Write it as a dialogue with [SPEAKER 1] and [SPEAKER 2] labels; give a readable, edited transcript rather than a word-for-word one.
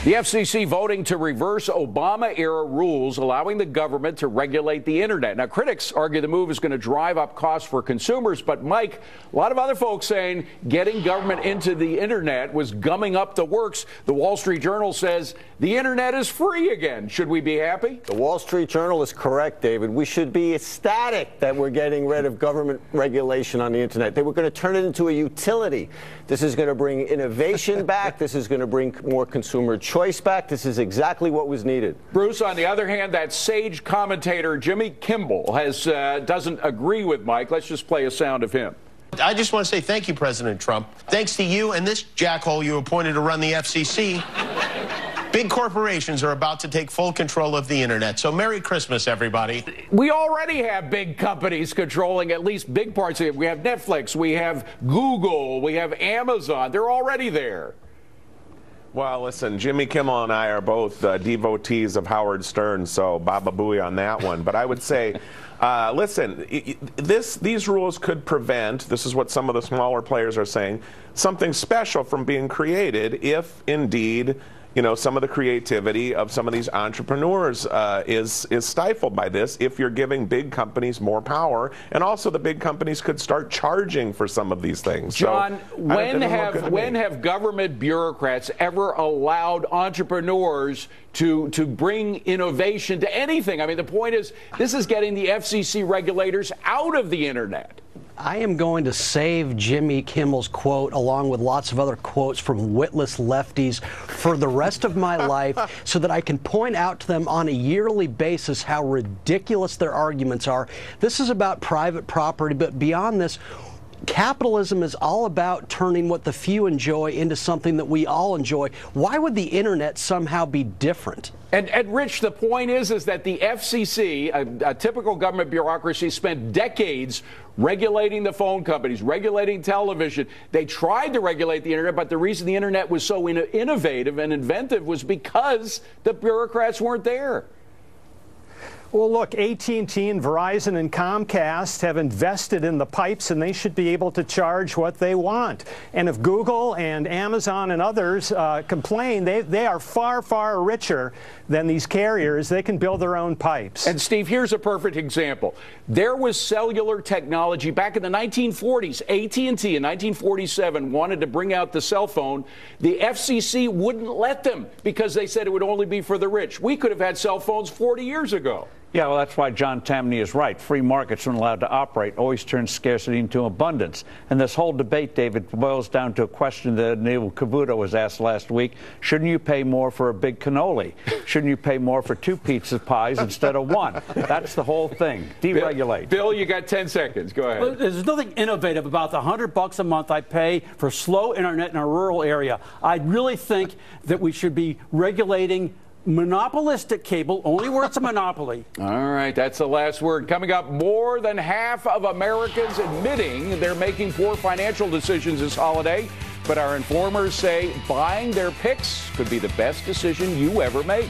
[SPEAKER 1] The FCC voting to reverse Obama-era rules allowing the government to regulate the internet. Now, critics argue the move is going to drive up costs for consumers. But, Mike, a lot of other folks saying getting government into the internet was gumming up the works. The Wall Street Journal says the internet is free again. Should we be happy?
[SPEAKER 2] The Wall Street Journal is correct, David. We should be ecstatic that we're getting rid of government regulation on the internet. They were going to turn it into a utility. This is going to bring innovation back. This is going to bring more consumer choice back. This is exactly what was needed.
[SPEAKER 1] Bruce, on the other hand, that sage commentator Jimmy Kimmel doesn't agree with Mike. Let's just play a sound of him.
[SPEAKER 3] I just want to say thank you, President Trump. Thanks to you and this jackhole you appointed to run the FCC, big corporations are about to take full control of the internet. So Merry Christmas, everybody.
[SPEAKER 1] We already have big companies controlling at least big parts of it. We have Netflix, we have Google, we have Amazon. They're already there.
[SPEAKER 4] Well, listen, Jimmy Kimmel and I are both devotees of Howard Stern, so Baba Booey on that one. But I would say, listen, these rules could prevent, this is what some of the smaller players are saying, something special from being created if indeed, you know, some of the creativity of some of these entrepreneurs is stifled by this if you're giving big companies more power. And also the big companies could start charging for some of these things.
[SPEAKER 1] John,
[SPEAKER 4] so,
[SPEAKER 1] when have government bureaucrats ever allowed entrepreneurs to bring innovation to anything? I mean, the point is, this is getting the FCC regulators out of the internet.
[SPEAKER 5] I am going to save Jimmy Kimmel's quote, along with lots of other quotes from witless lefties, for the rest of my life so that I can point out to them on a yearly basis how ridiculous their arguments are. This is about private property, but beyond this, capitalism is all about turning what the few enjoy into something that we all enjoy. Why would the internet somehow be different?
[SPEAKER 1] And Rich, the point is that the FCC, a typical government bureaucracy, spent decades regulating the phone companies, regulating television. They tried to regulate the internet, but the reason the internet was so innovative and inventive was because the bureaucrats weren't there.
[SPEAKER 6] Well, look, AT&T and Verizon and Comcast have invested in the pipes, and they should be able to charge what they want. And if Google and Amazon and others complain, they are far, far richer than these carriers. They can build their own pipes.
[SPEAKER 1] And, Steve, here's a perfect example. There was cellular technology back in the 1940s. AT&T in 1947 wanted to bring out the cell phone. The FCC wouldn't let them because they said it would only be for the rich. We could have had cell phones 40 years ago.
[SPEAKER 7] Yeah, well, that's why John Tammany is right. Free markets, when allowed to operate, always turn scarcity into abundance. And this whole debate, David, boils down to a question that Neil Cavuto was asked last week. Shouldn't you pay more for a big cannoli? Shouldn't you pay more for 2 pizza pies instead of 1? That's the whole thing. Deregulate.
[SPEAKER 1] Bill, you got 10 seconds. Go ahead.
[SPEAKER 8] Well, there's nothing innovative about the $100 a month I pay for slow internet in a rural area. I really think that we should be regulating monopolistic cable only where it's a monopoly.
[SPEAKER 1] All right, that's the last word. Coming up, more than half of Americans admitting they're making poor financial decisions this holiday, but our informers say buying their picks could be the best decision you ever make.